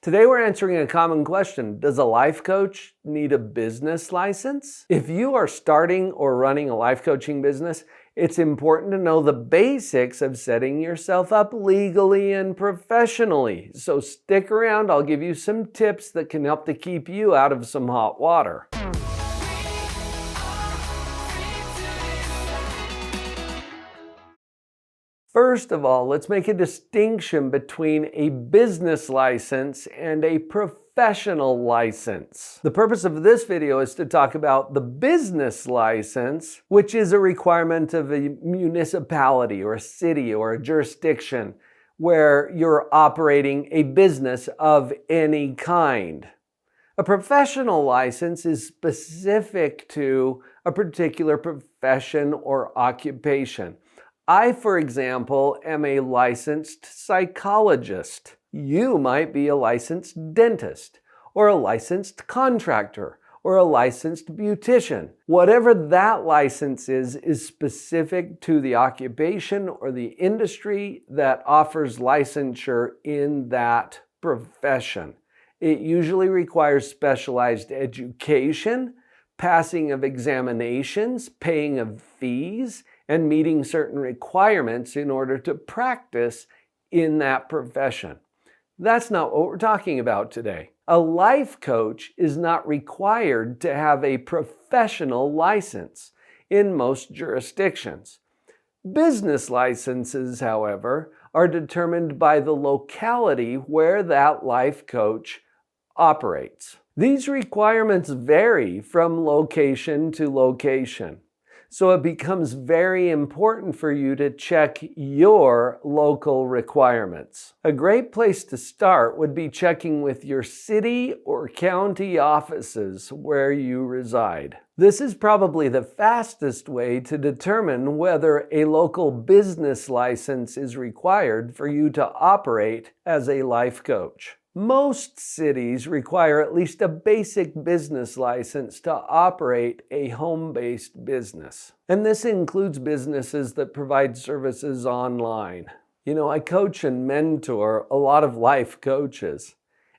Today we're answering a common question. Does a life coach need a business license? If you are starting or running a life coaching business, it's important to know the basics of setting yourself up legally and professionally. So stick around, I'll give you some tips that can help to keep you out of some hot water. First of all, let's make a distinction between a business license and a professional license. The purpose of this video is to talk about the business license, which is a requirement of a municipality or a city or a jurisdiction where you're operating a business of any kind. A professional license is specific to a particular profession or occupation. I, for example, am a licensed psychologist. You might be a licensed dentist, or a licensed contractor, or a licensed beautician. Whatever that license is specific to the occupation or the industry that offers licensure in that profession. It usually requires specialized education, passing of examinations, paying of fees, and meeting certain requirements in order to practice in that profession. That's not what we're talking about today. A life coach is not required to have a professional license in most jurisdictions. Business licenses, however, are determined by the locality where that life coach operates. These requirements vary from location to location. So it becomes very important for you to check your local requirements. A great place to start would be checking with your city or county offices where you reside. This is probably the fastest way to determine whether a local business license is required for you to operate as a life coach. Most cities require at least a basic business license to operate a home-based business. And this includes businesses that provide services online. I coach and mentor a lot of life coaches,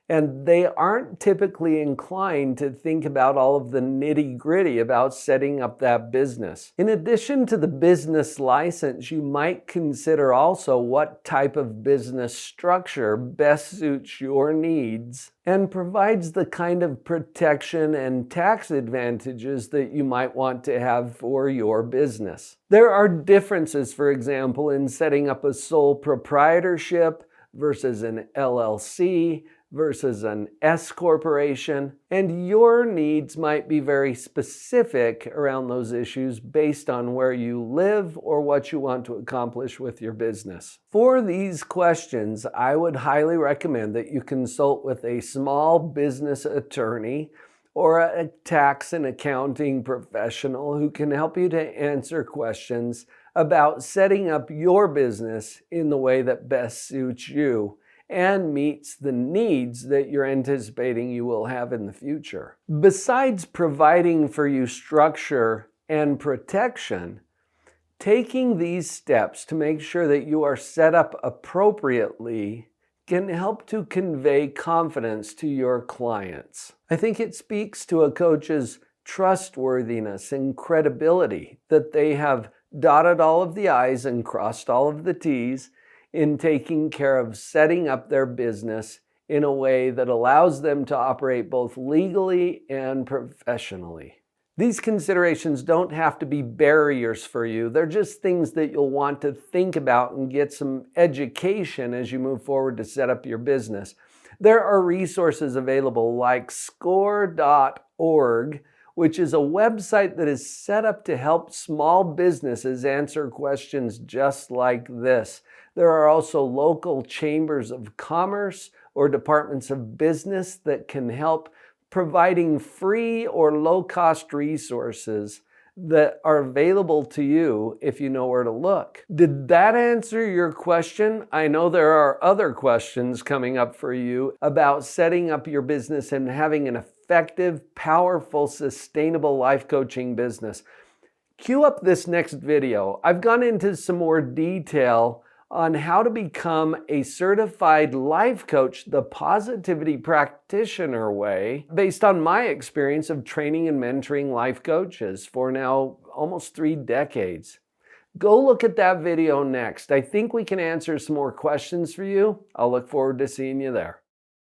and they aren't typically inclined to think about all of the nitty-gritty about setting up that business. In addition to the business license, you might consider also what type of business structure best suits your needs and provides the kind of protection and tax advantages that you might want to have for your business. There are differences, for example, in setting up a sole proprietorship versus an LLC, versus an S corporation, and your needs might be very specific around those issues based on where you live or what you want to accomplish with your business. For these questions, I would highly recommend that you consult with a small business attorney or a tax and accounting professional who can help you to answer questions about setting up your business in the way that best suits you and meets the needs that you're anticipating you will have in the future. Besides providing for you structure and protection, taking these steps to make sure that you are set up appropriately can help to convey confidence to your clients. I think it speaks to a coach's trustworthiness and credibility that they have dotted all of the I's and crossed all of the T's in taking care of setting up their business in a way that allows them to operate both legally and professionally. These considerations don't have to be barriers for you. They're just things that you'll want to think about and get some education as you move forward to set up your business. There are resources available like score.org, which is a website that is set up to help small businesses answer questions just like this. There are also local chambers of commerce or departments of business that can help providing free or low-cost resources that are available to you if you know where to look. Did that answer your question? I know there are other questions coming up for you about setting up your business and having an effective, powerful, sustainable life coaching business. Cue up this next video. I've gone into some more detail on how to become a certified life coach the positivity practitioner way, based on my experience of training and mentoring life coaches for now almost 3 decades. Go look at that video next. I think we can answer some more questions for you. I'll look forward to seeing you there.